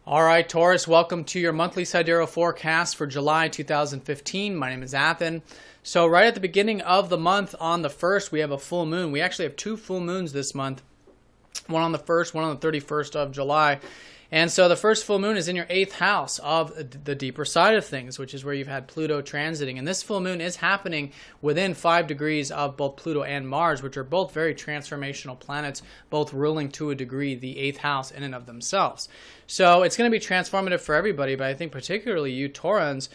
All right, Taurus, welcome to your monthly sidereal forecast for July 2015. My name is Athen. So right at the beginning of the month on the 1st, we have a full moon. We actually have two full moons this month, one on the 1st, one on the 31st of July. And so the first full moon is in your 8th house of the deeper side of things, which is where you've had Pluto transiting. And this full moon is happening within 5 degrees of both Pluto and Mars, which are both very transformational planets, both ruling to a degree the 8th house in and of themselves. So it's going to be transformative for everybody, but I think particularly you Taurans,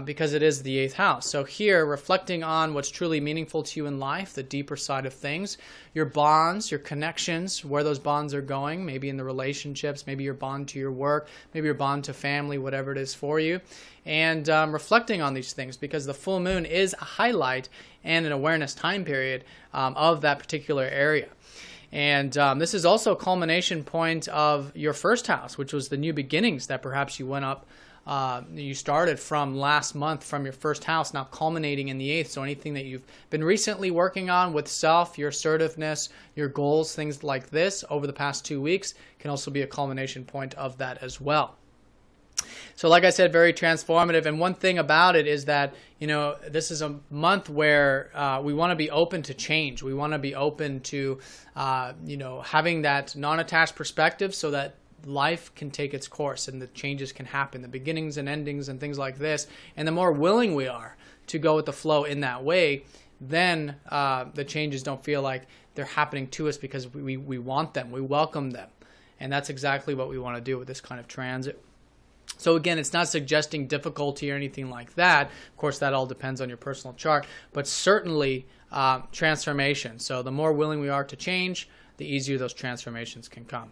because it is the 8th house. So here, reflecting on what's truly meaningful to you in life, the deeper side of things, your bonds, your connections, where those bonds are going, maybe in the relationships, maybe your bond to your work, maybe your bond to family, whatever it is for you, and reflecting on these things, because the full moon is a highlight and an awareness time period of that particular area. And this is also a culmination point of your first house, which was the new beginnings that perhaps you went up, you started from last month from your first house, now culminating in the 8th. So anything that you've been recently working on with self, your assertiveness, your goals, things like this over the past 2 weeks can also be a culmination point of that as well. So like I said, very transformative. And one thing about it is that, this is a month where we want to be open to change. We want to be open to, having that non-attached perspective so that life can take its course and the changes can happen, the beginnings and endings and things like this. And the more willing we are to go with the flow in that way, then the changes don't feel like they're happening to us because we want them, we welcome them. And that's exactly what we want to do with this kind of transit. So again, it's not suggesting difficulty or anything like that. Of course, that all depends on your personal chart, but certainly transformation. So the more willing we are to change, the easier those transformations can come.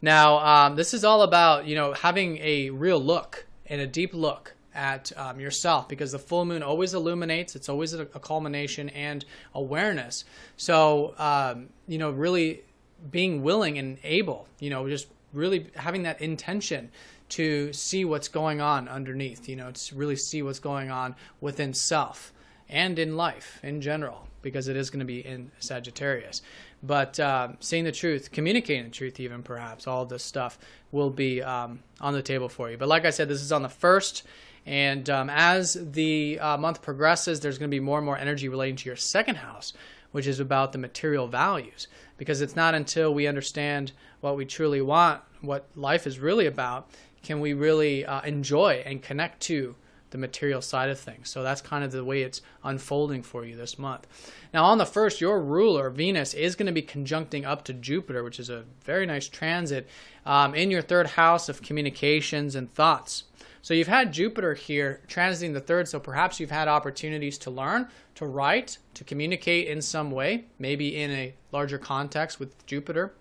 Now, this is all about, having a real look and a deep look at yourself, because the full moon always illuminates. It's always a culmination and awareness. So, really being willing and able, just really having that intention to see what's going on underneath, to really see what's going on within self and in life in general, because it is going to be in Sagittarius. But seeing the truth, communicating the truth even perhaps, all of this stuff will be on the table for you. But like I said, this is on the 1st. And as the month progresses, there's going to be more and more energy relating to your 2nd house, which is about the material values. Because it's not until we understand what we truly want, what life is really about, can we really enjoy and connect to the material side of things. So that's kind of the way it's unfolding for you this month. Now on the 1st, your ruler, Venus, is going to be conjuncting up to Jupiter, which is a very nice transit in your 3rd house of communications and thoughts. So you've had Jupiter here transiting the 3rd, so perhaps you've had opportunities to learn, to write, to communicate in some way, maybe in a larger context with Jupiter,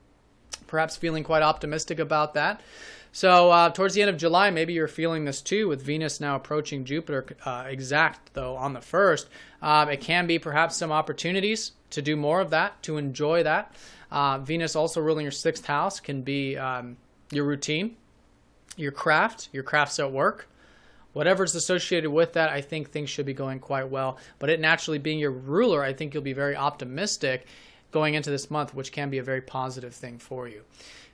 perhaps feeling quite optimistic about that. So towards the end of July, maybe you're feeling this too, with Venus now approaching Jupiter exact, though, on the 1st. It can be perhaps some opportunities to do more of that, to enjoy that. Venus also ruling your 6th house can be your routine, your crafts at work. Whatever's associated with that, I think things should be going quite well. But it naturally being your ruler, I think you'll be very optimistic going into this month, which can be a very positive thing for you.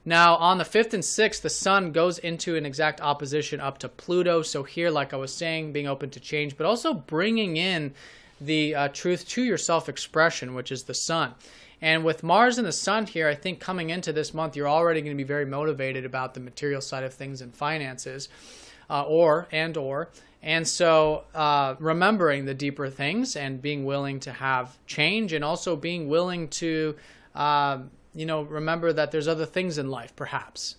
Now, on the 5th and 6th, the Sun goes into an exact opposition up to Pluto. So here, like I was saying, being open to change, but also bringing in the truth to your self-expression, which is the Sun. And with Mars and the Sun here, I think coming into this month, you're already going to be very motivated about the material side of things and finances, and so remembering the deeper things and being willing to have change, and also being willing to remember that there's other things in life, perhaps,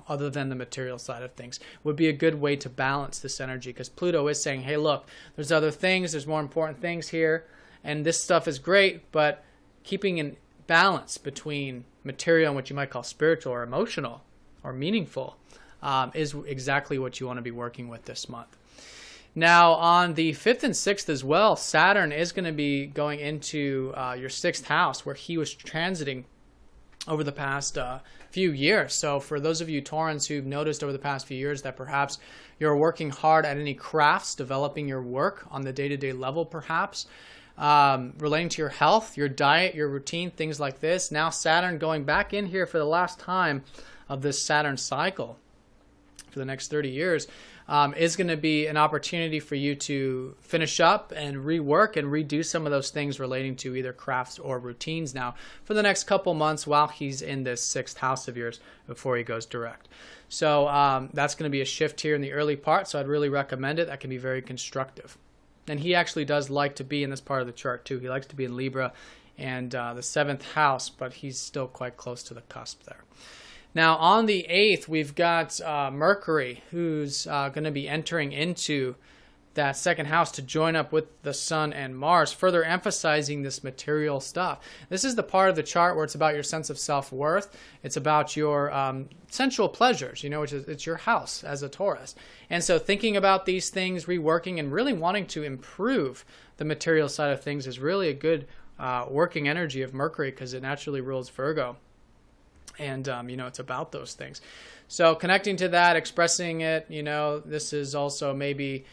other than the material side of things, would be a good way to balance this energy, because Pluto is saying, hey, look, there's other things, there's more important things here, and this stuff is great, but keeping in balance between material and what you might call spiritual or emotional or meaningful is exactly what you want to be working with this month. Now, on the 5th and 6th as well, Saturn is going to be going into your 6th house, where he was transiting over the past few years. So for those of you Taurans who've noticed over the past few years that perhaps you're working hard at any crafts, developing your work on the day-to-day level perhaps, relating to your health, your diet, your routine, things like this. Now Saturn going back in here for the last time of this Saturn cycle for the next 30 years, is going to be an opportunity for you to finish up and rework and redo some of those things relating to either crafts or routines now for the next couple months while he's in this 6th house of yours before he goes direct. So that's going to be a shift here in the early part, so I'd really recommend it. That can be very constructive. And he actually does like to be in this part of the chart too. He likes to be in Libra and the 7th house, but he's still quite close to the cusp there. Now, on the 8th, we've got Mercury, who's going to be entering into that 2nd house to join up with the Sun and Mars, further emphasizing this material stuff. This is the part of the chart where it's about your sense of self-worth. It's about your sensual pleasures, which is it's your house as a Taurus. And so thinking about these things, reworking, and really wanting to improve the material side of things is really a good working energy of Mercury because it naturally rules Virgo. And, it's about those things. So connecting to that, expressing it, this is also maybe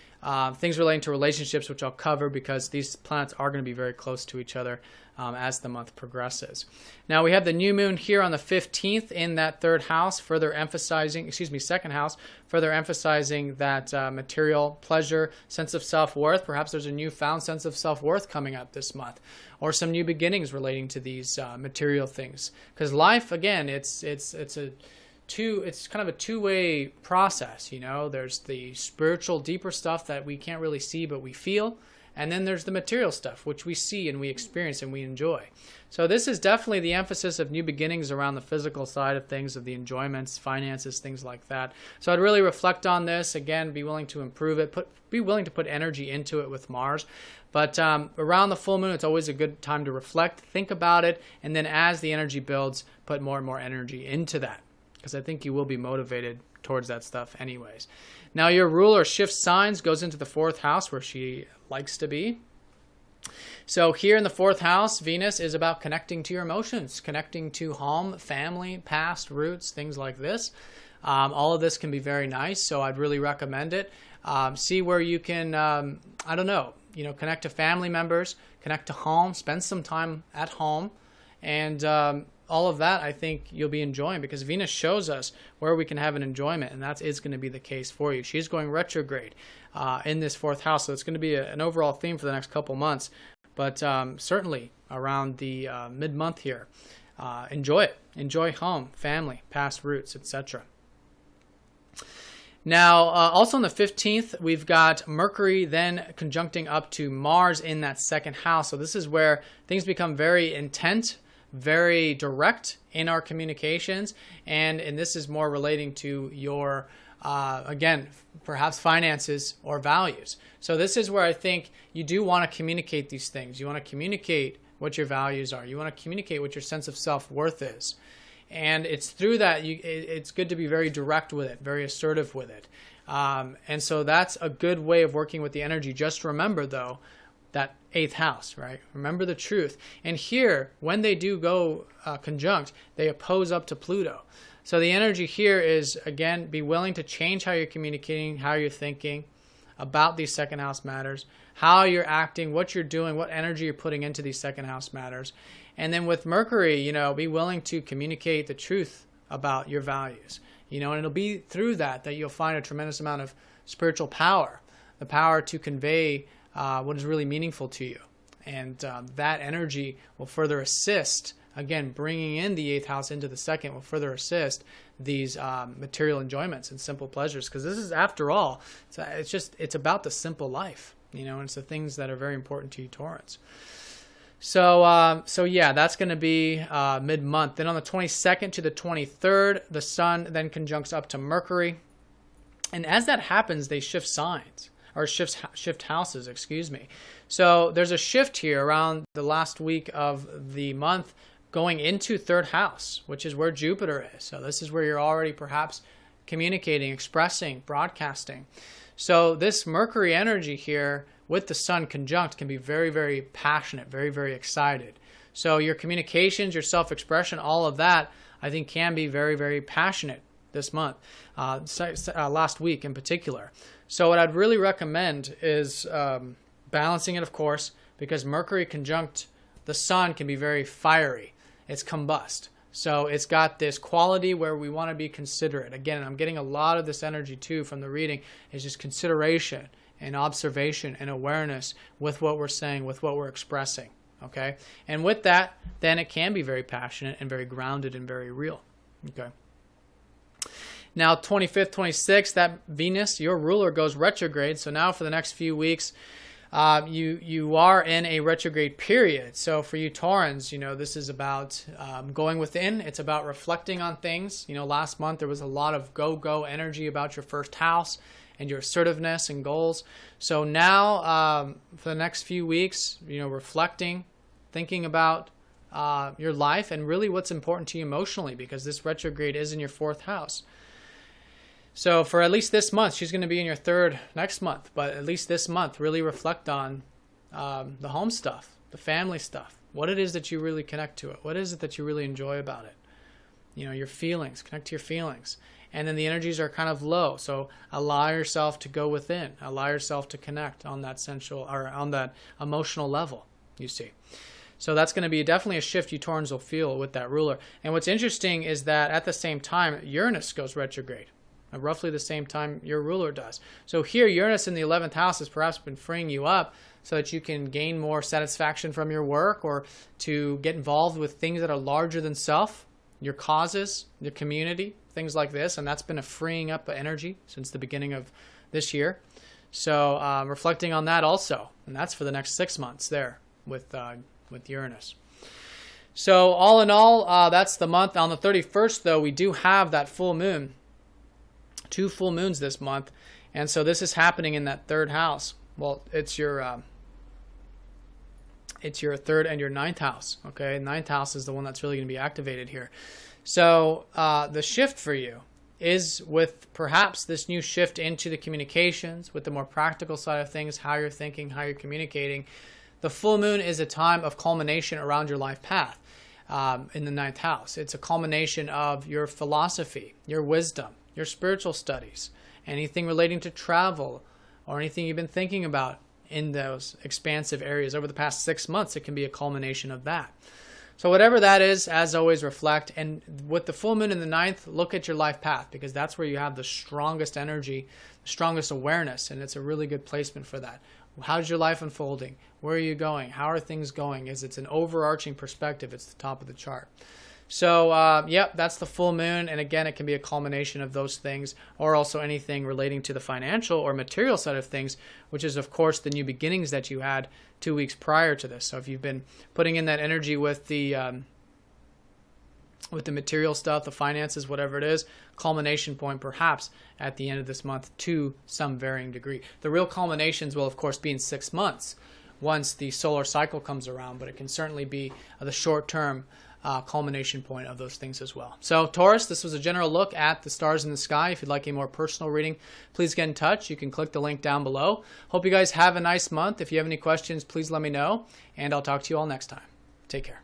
things relating to relationships, which I'll cover because these planets are going to be very close to each other as the month progresses. Now we have the new moon here on the 15th in that 3rd house, further emphasizing, 2nd house, further emphasizing that material pleasure, sense of self-worth. Perhaps there's a newfound sense of self-worth coming up this month, or some new beginnings relating to these material things. Because life, again, it's kind of a two-way process. There's the spiritual, deeper stuff that we can't really see but we feel, and then there's the material stuff which we see and we experience and we enjoy. So this is definitely the emphasis of new beginnings around the physical side of things, of the enjoyments, finances, things like that. So I'd really reflect on this again, be willing to improve it, be willing to put energy into it with Mars. But around the full moon, it's always a good time to reflect, think about it, and then as the energy builds, put more and more energy into that, because I think you will be motivated towards that stuff anyways. Now your ruler shifts signs, goes into the 4th house where she likes to be. So here in the 4th house, Venus is about connecting to your emotions, connecting to home, family, past, roots, things like this. All of this can be very nice, so I'd really recommend it. See where you can, connect to family members, connect to home, spend some time at home, and all of that I think you'll be enjoying because Venus shows us where we can have an enjoyment, and that is going to be the case for you. She's going retrograde in this 4th house, so it's going to be an overall theme for the next couple months, but certainly around the mid-month here. Enjoy it. Enjoy home, family, past roots, etc. Now, also on the 15th, we've got Mercury then conjuncting up to Mars in that 2nd house. So this is where things become very intent, very direct in our communications, and this is more relating to your, again, perhaps finances or values. So this is where I think you do want to communicate these things. You want to communicate what your values are. You want to communicate what your sense of self-worth is. And it's through that, it's good to be very direct with it, very assertive with it. And so that's a good way of working with the energy. Just remember, though, that 8th house, right? Remember the truth. And here, when they do go conjunct, they oppose up to Pluto. So the energy here is, again, be willing to change how you're communicating, how you're thinking about these 2nd house matters, how you're acting, what you're doing, what energy you're putting into these 2nd house matters. And then with Mercury, be willing to communicate the truth about your values, and it'll be through that you'll find a tremendous amount of spiritual power, the power to convey what is really meaningful to you. And that energy will further assist, again, bringing in the 8th house into the 2nd will further assist these material enjoyments and simple pleasures. Because this is, after all, it's about the simple life, and it's the things that are very important to you, Taurans. So yeah, that's going to be mid-month. Then on the 22nd to the 23rd, the Sun then conjuncts up to Mercury. And as that happens, they shift signs, or shift houses, excuse me. So there's a shift here around the last week of the month going into 3rd house, which is where Jupiter is. So this is where you're already perhaps communicating, expressing, broadcasting. So this Mercury energy here with the Sun conjunct can be very, very passionate, very, very excited. So your communications, your self-expression, all of that, I think can be very, very passionate this month, last week in particular. So what I'd really recommend is balancing it, of course, because Mercury conjunct the Sun can be very fiery. It's combust. So it's got this quality where we want to be considerate. Again, I'm getting a lot of this energy too from the reading. It's just consideration and observation and awareness with what we're saying, with what we're expressing. Okay? And with that, then it can be very passionate and very grounded and very real. Okay? Now, 25th, 26th, that Venus, your ruler, goes retrograde. So now for the next few weeks, you are in a retrograde period. So for you Taurans, this is about going within. It's about reflecting on things. Last month there was a lot of go energy about your first house and your assertiveness and goals. So now for the next few weeks, reflecting, thinking about your life and really what's important to you emotionally, because this retrograde is in your 4th house. So for at least this month, she's going to be in your 3rd next month, but at least this month, really reflect on the home stuff, the family stuff, what it is that you really connect to it. What is it that you really enjoy about it? Your feelings, connect to your feelings. And then the energies are kind of low. So allow yourself to go within, allow yourself to connect on that sensual or on that emotional level, you see. So that's going to be definitely a shift you Taurans will feel with that ruler. And what's interesting is that at the same time, Uranus goes retrograde. At roughly the same time your ruler does. So here, Uranus in the 11th house has perhaps been freeing you up so that you can gain more satisfaction from your work or to get involved with things that are larger than self, your causes, your community, things like this. And that's been a freeing up of energy since the beginning of this year. So reflecting on that also. And that's for the next 6 months there with Uranus. So all in all, that's the month. On the 31st, though, we do have that full moon. 2 full moons this month, and so this is happening in that 3rd house. Well, it's your 3rd and your 9th house. Okay, 9th house is the one that's really going to be activated here. So the shift for you is with perhaps this new shift into the communications, with the more practical side of things, how you're thinking, how you're communicating. The full moon is a time of culmination around your life path in the 9th house. It's a culmination of your philosophy, your wisdom, your spiritual studies, anything relating to travel, or anything you've been thinking about in those expansive areas over the past 6 months. It can be a culmination of that. So whatever that is, as always, reflect. And with the full moon in the 9th, look at your life path, because that's where you have the strongest energy, the strongest awareness, and it's a really good placement for that. How's your life unfolding? Where are you going? How are things going? It's an overarching perspective. It's the top of the chart. So, yep, that's the full moon. And again, it can be a culmination of those things, or also anything relating to the financial or material side of things, which is, of course, the new beginnings that you had 2 weeks prior to this. So if you've been putting in that energy with the material stuff, the finances, whatever it is, culmination point perhaps at the end of this month to some varying degree. The real culminations will, of course, be in 6 months once the solar cycle comes around, but it can certainly be the short-term culmination point of those things as well. So Taurus, this was a general look at the stars in the sky. If you'd like a more personal reading, please get in touch. You can click the link down below. Hope you guys have a nice month. If you have any questions, please let me know, and I'll talk to you all next time. Take care.